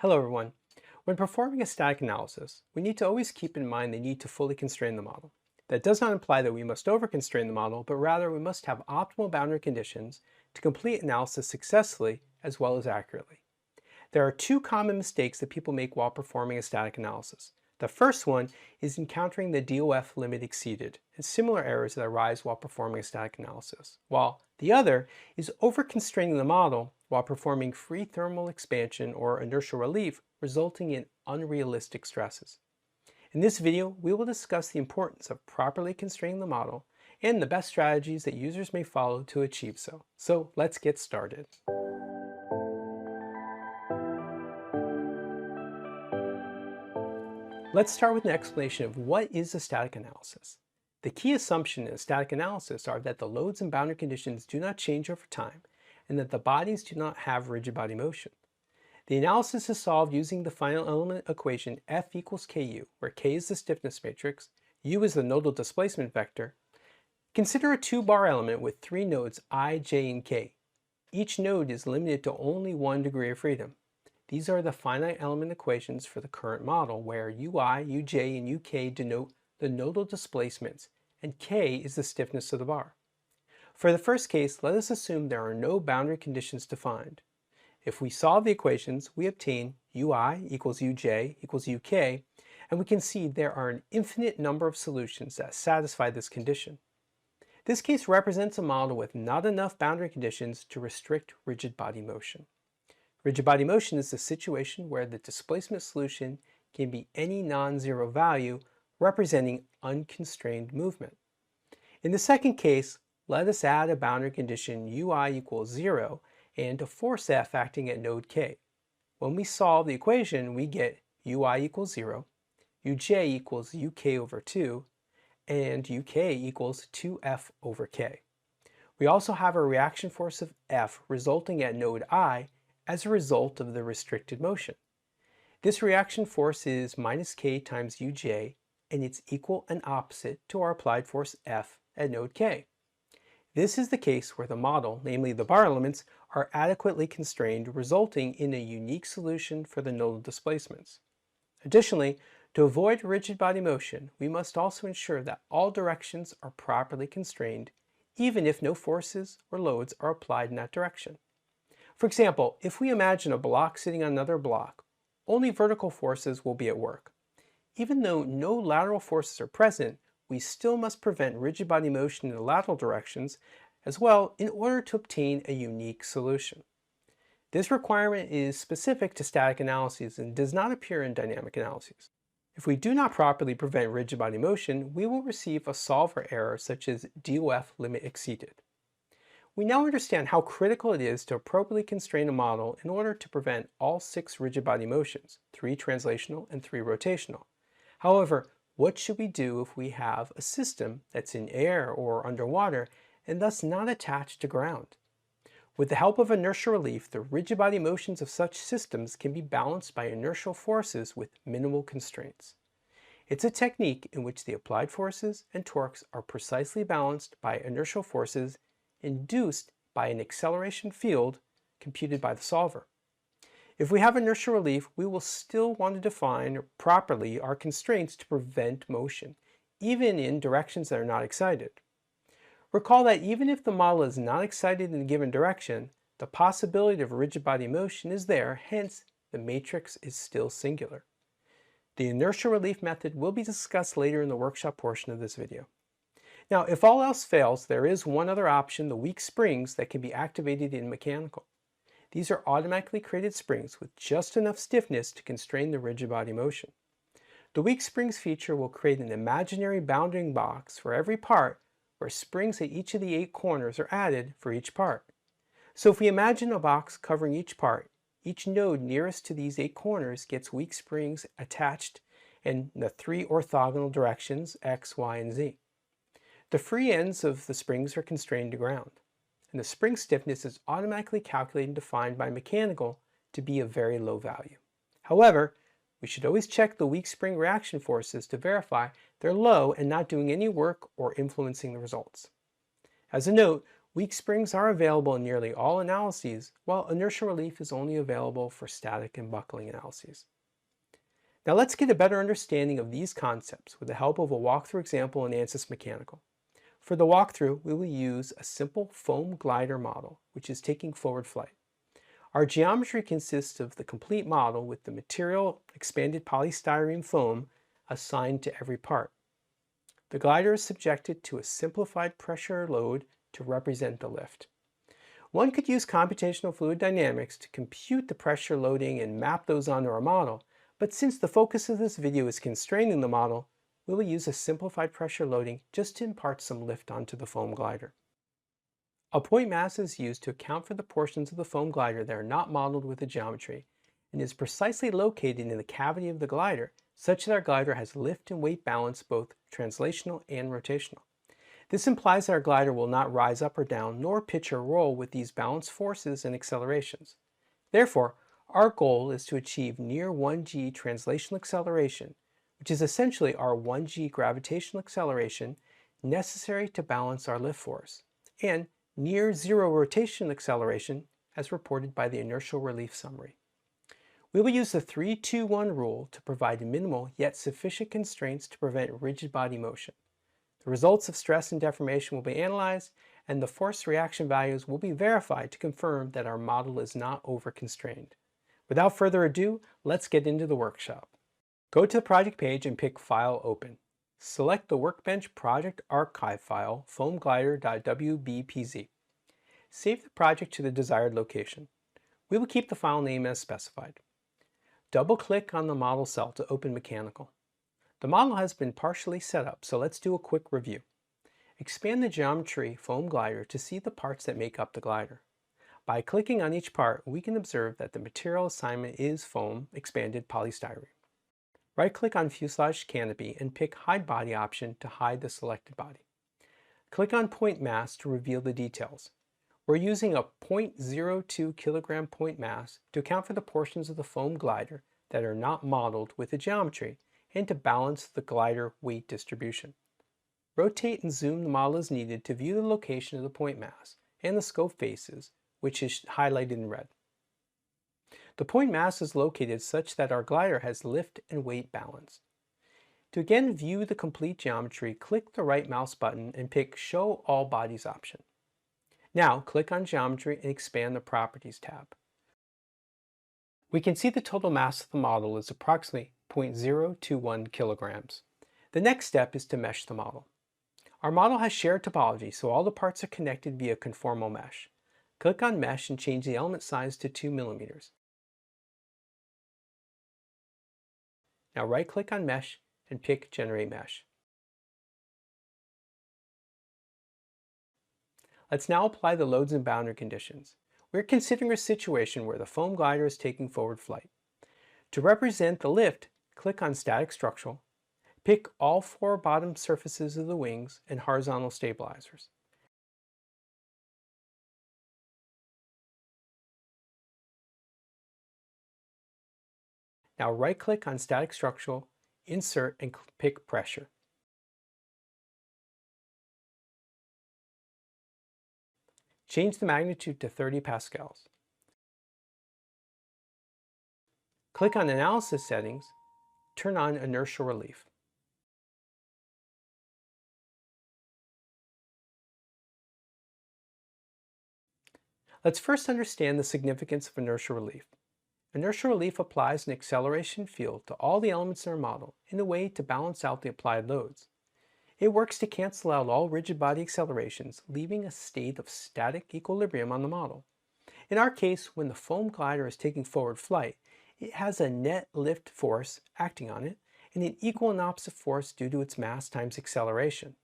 Hello everyone. When performing a static analysis, we need to always keep in mind the need to fully constrain the model. That does not imply that we must over-constrain the model, but rather we must have optimal boundary conditions to complete analysis successfully as well as accurately. There are two common mistakes that people make while performing a static analysis. The first one is encountering the DOF limit exceeded and similar errors that arise while performing a static analysis, while the other is over-constraining the model while performing free thermal expansion or inertial relief, resulting in unrealistic stresses. In this video, we will discuss the importance of properly constraining the model and the best strategies that users may follow to achieve so. So let's get started. Let's start with an explanation of what is a static analysis. The key assumption in a static analysis are that the loads and boundary conditions do not change over time and that the bodies do not have rigid body motion. The analysis is solved using the final element equation F equals Ku, where K is the stiffness matrix, U is the nodal displacement vector. Consider a two-bar element with three nodes I, J, and K. Each node is limited to only 1 degree of freedom. These are the finite element equations for the current model, where Ui, Uj, and Uk denote the nodal displacements, and K is the stiffness of the bar. For the first case, let us assume there are no boundary conditions defined. If we solve the equations, we obtain Ui equals Uj equals Uk, and we can see there are an infinite number of solutions that satisfy this condition. This case represents a model with not enough boundary conditions to restrict rigid body motion. Rigid body motion is the situation where the displacement solution can be any non-zero value representing unconstrained movement. In the second case, let us add a boundary condition Ui equals 0 and a force F acting at node K. When we solve the equation, we get Ui equals 0, Uj equals Uk over 2, and Uk equals 2F over K. We also have a reaction force of F resulting at node I as a result of the restricted motion. This reaction force is minus K times Uj, and it's equal and opposite to our applied force F at node K. This is the case where the model, namely the bar elements, are adequately constrained, resulting in a unique solution for the nodal displacements. Additionally, to avoid rigid body motion, we must also ensure that all directions are properly constrained, even if no forces or loads are applied in that direction. For example, if we imagine a block sitting on another block, only vertical forces will be at work. Even though no lateral forces are present, we still must prevent rigid body motion in the lateral directions as well in order to obtain a unique solution. This requirement is specific to static analyses and does not appear in dynamic analyses. If we do not properly prevent rigid body motion, we will receive a solver error such as DOF limit exceeded. We now understand how critical it is to appropriately constrain a model in order to prevent all 6 rigid body motions, 3 translational and 3 rotational. However, what should we do if we have a system that's in air or underwater and thus not attached to ground? With the help of inertia relief, the rigid body motions of such systems can be balanced by inertial forces with minimal constraints. It's a technique in which the applied forces and torques are precisely balanced by inertial forces induced by an acceleration field computed by the solver. If we have inertia relief, we will still want to define properly our constraints to prevent motion, even in directions that are not excited. Recall that even if the model is not excited in a given direction, the possibility of rigid body motion is there, hence the matrix is still singular. The inertia relief method will be discussed later in the workshop portion of this video. Now, if all else fails, there is one other option, the weak springs, that can be activated in mechanical. These are automatically created springs with just enough stiffness to constrain the rigid body motion. The weak springs feature will create an imaginary bounding box for every part where springs at each of the 8 corners are added for each part. So if we imagine a box covering each part, each node nearest to these 8 corners gets weak springs attached in the 3 orthogonal directions x, y, and z. The free ends of the springs are constrained to ground, and the spring stiffness is automatically calculated and defined by mechanical to be a very low value. However, we should always check the weak spring reaction forces to verify they're low and not doing any work or influencing the results. As a note, Weak springs are available in nearly all analyses, while inertia relief is only available for static and buckling analyses. Now let's get a better understanding of these concepts with the help of a walkthrough example in Ansys Mechanical. For the walkthrough, we will use a simple foam glider model, which is taking forward flight. Our geometry consists of the complete model with the material expanded polystyrene foam assigned to every part. The glider is subjected to a simplified pressure load to represent the lift. One could use computational fluid dynamics to compute the pressure loading and map those onto our model, but since the focus of this video is constraining the model, we will use a simplified pressure loading just to impart some lift onto the foam glider. A point mass is used to account for the portions of the foam glider that are not modeled with the geometry and is precisely located in the cavity of the glider such that our glider has lift and weight balance both translational and rotational. This implies that our glider will not rise up or down nor pitch or roll with these balanced forces and accelerations. Therefore, our goal is to achieve near 1g translational acceleration, which is essentially our 1g gravitational acceleration necessary to balance our lift force, and near zero rotational acceleration as reported by the inertial relief summary. We will use the 3-2-1 rule to provide minimal yet sufficient constraints to prevent rigid body motion. The results of stress and deformation will be analyzed, and the force reaction values will be verified to confirm that our model is not over-constrained. Without further ado, let's get into the workshop. Go to the project page and pick File Open. Select the Workbench Project Archive file, foamglider.wbpz. Save the project to the desired location. We will keep the file name as specified. Double-click on the model cell to open Mechanical. The model has been partially set up, so let's do a quick review. Expand the geometry foam glider to see the parts that make up the glider. By clicking on each part, we can observe that the material assignment is foam expanded polystyrene. Right-click on Fuselage Canopy and pick Hide Body option to hide the selected body. Click on Point Mass to reveal the details. We're using a 0.02 kilogram point mass to account for the portions of the foam glider that are not modeled with the geometry and to balance the glider weight distribution. Rotate and zoom the model as needed to view the location of the point mass and the scope faces, which is highlighted in red. The point mass is located such that our glider has lift and weight balance. To again view the complete geometry, click the right mouse button and pick Show All Bodies option. Now click on Geometry and expand the Properties tab. We can see the total mass of the model is approximately 0.021 kilograms. The next step is to mesh the model. Our model has shared topology, so all the parts are connected via conformal mesh. Click on Mesh and change the element size to 2 millimeters. Now right-click on Mesh and pick Generate Mesh. Let's now apply the loads and boundary conditions. We're considering a situation where the foam glider is taking forward flight. To represent the lift, click on Static Structural, pick all 4 bottom surfaces of the wings and horizontal stabilizers. Now right-click on Static Structural, insert and pick Pressure. Change the magnitude to 30 pascals. Click on Analysis Settings, turn on Inertia Relief. Let's first understand the significance of inertia relief. Inertia relief applies an acceleration field to all the elements in our model in a way to balance out the applied loads. It works to cancel out all rigid body accelerations, leaving a state of static equilibrium on the model. In our case, when the foam glider is taking forward flight, it has a net lift force acting on it and an equal and opposite force due to its mass times acceleration.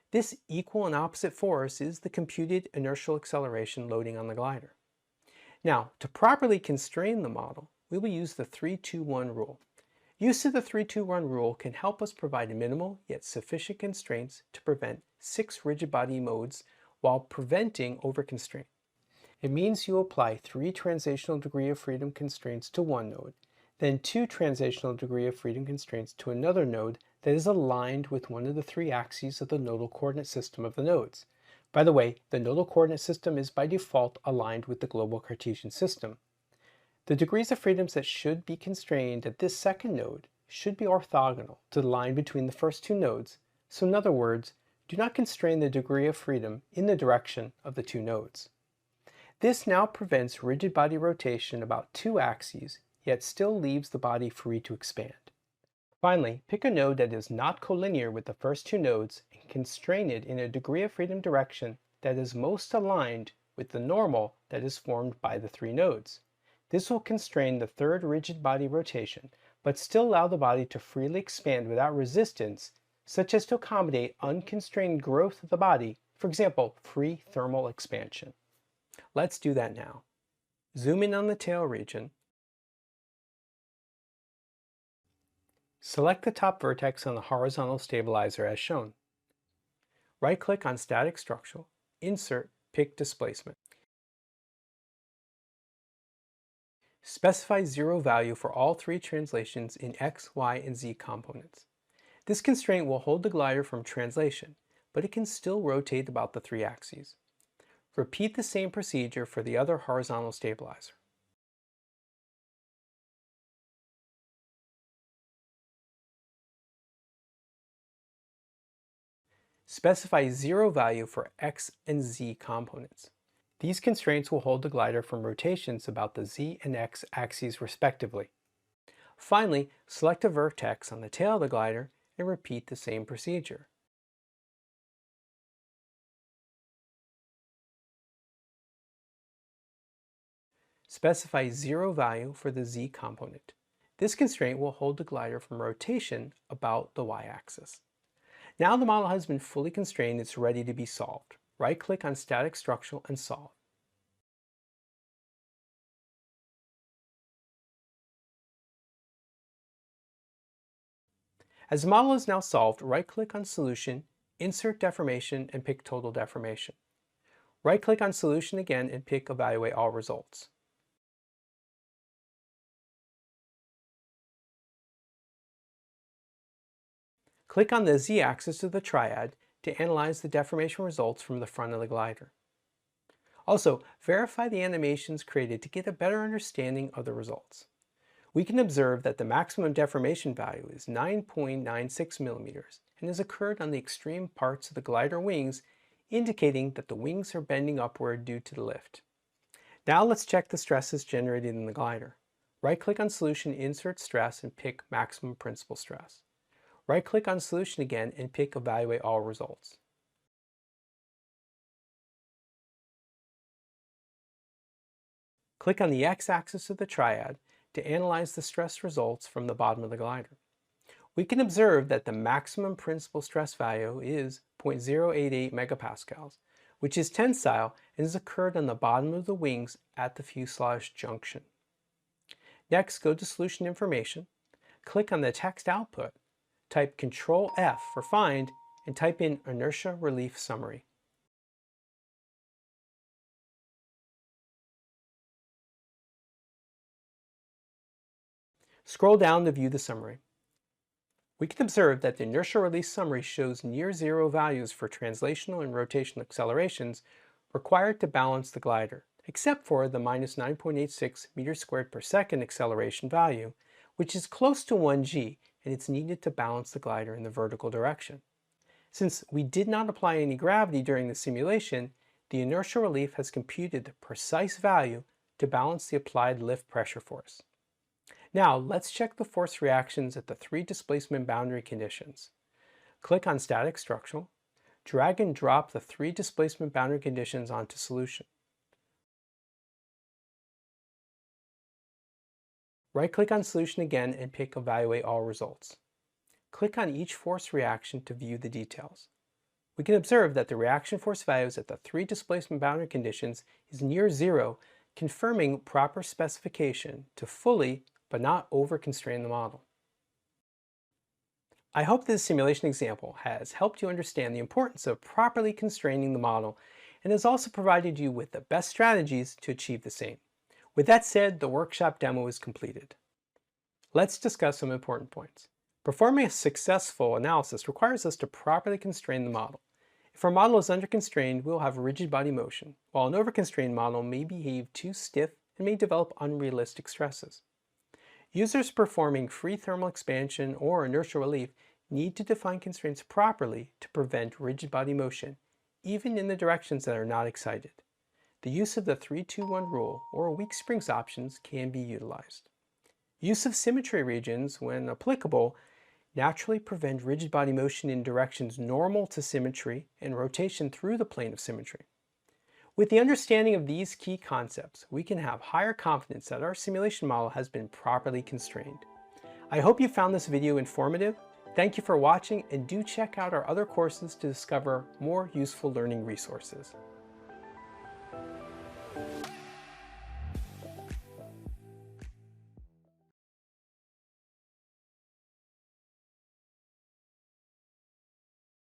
This equal and opposite force is the computed inertial acceleration loading on the glider. Now, to properly constrain the model, we will use the 3-2-1 rule. Use of the 3-2-1 rule can help us provide minimal yet sufficient constraints to prevent 6 rigid body modes while preventing over-constraint. It means you apply 3 translational degree of freedom constraints to one node, then 2 translational degree of freedom constraints to another node that is aligned with one of the 3 axes of the nodal coordinate system of the nodes. By the way, the nodal coordinate system is by default aligned with the global Cartesian system. The degrees of freedoms that should be constrained at this second node should be orthogonal to the line between the first two nodes, so in other words, do not constrain the degree of freedom in the direction of the two nodes. This now prevents rigid body rotation about two axes, yet still leaves the body free to expand. Finally, pick a node that is not collinear with the first two nodes and constrain it in a degree of freedom direction that is most aligned with the normal that is formed by the three nodes. This will constrain the third rigid body rotation, but still allow the body to freely expand without resistance, such as to accommodate unconstrained growth of the body, for example, free thermal expansion. Let's do that now. Zoom in on the tail region. Select the top vertex on the horizontal stabilizer as shown. Right-click on Static Structural, Insert, pick Displacement. Specify 0 value for all three translations in X, Y, and Z components. This constraint will hold the glider from translation, but it can still rotate about the three axes. Repeat the same procedure for the other horizontal stabilizer. Specify 0 value for X and Z components. These constraints will hold the glider from rotations about the Z and X axes respectively. Finally, select a vertex on the tail of the glider and repeat the same procedure. Specify 0 value for the Z component. This constraint will hold the glider from rotation about the Y-axis. Now the model has been fully constrained, it's ready to be solved. Right-click on Static Structural and Solve. As the model is now solved, right-click on Solution, Insert Deformation, and pick Total Deformation. Right-click on Solution again and pick Evaluate All Results. Click on the Z-axis of the triad to analyze the deformation results from the front of the glider. Also, verify the animations created to get a better understanding of the results. We can observe that the maximum deformation value is 9.96 millimeters and has occurred on the extreme parts of the glider wings, indicating that the wings are bending upward due to the lift. Now let's check the stresses generated in the glider. Right-click on Solution, Insert Stress, and pick Maximum Principal Stress. Right-click on Solution again and pick Evaluate All Results. Click on the X-axis of the triad to analyze the stress results from the bottom of the glider. We can observe that the maximum principal stress value is 0.088 megapascals, which is tensile and has occurred on the bottom of the wings at the fuselage junction. Next, go to Solution Information, click on the text output, type Ctrl F for Find, and type in Inertia Relief Summary. Scroll down to view the summary. We can observe that the inertia relief summary shows near zero values for translational and rotational accelerations required to balance the glider, except for the minus 9.86 meters squared per second acceleration value, which is close to 1g, and it's needed to balance the glider in the vertical direction. Since we did not apply any gravity during the simulation, the inertial relief has computed the precise value to balance the applied lift pressure force. Now let's check the force reactions at the three displacement boundary conditions. Click on Static Structural, drag and drop the three displacement boundary conditions onto Solution. Right-click on Solution again and pick Evaluate All Results. Click on each force reaction to view the details. We can observe that the reaction force values at the three displacement boundary conditions is near zero, confirming proper specification to fully but not over-constrain the model. I hope this simulation example has helped you understand the importance of properly constraining the model and has also provided you with the best strategies to achieve the same. With that said, the workshop demo is completed. Let's discuss some important points. Performing a successful analysis requires us to properly constrain the model. If our model is under-constrained, we'll have rigid body motion, while an over-constrained model may behave too stiff and may develop unrealistic stresses. Users performing free thermal expansion or inertia relief need to define constraints properly to prevent rigid body motion, even in the directions that are not excited. The use of the 3-2-1 rule or weak springs options can be utilized. Use of symmetry regions, when applicable, naturally prevent rigid body motion in directions normal to symmetry and rotation through the plane of symmetry. With the understanding of these key concepts, we can have higher confidence that our simulation model has been properly constrained. I hope you found this video informative. Thank you for watching, and do check out our other courses to discover more useful learning resources.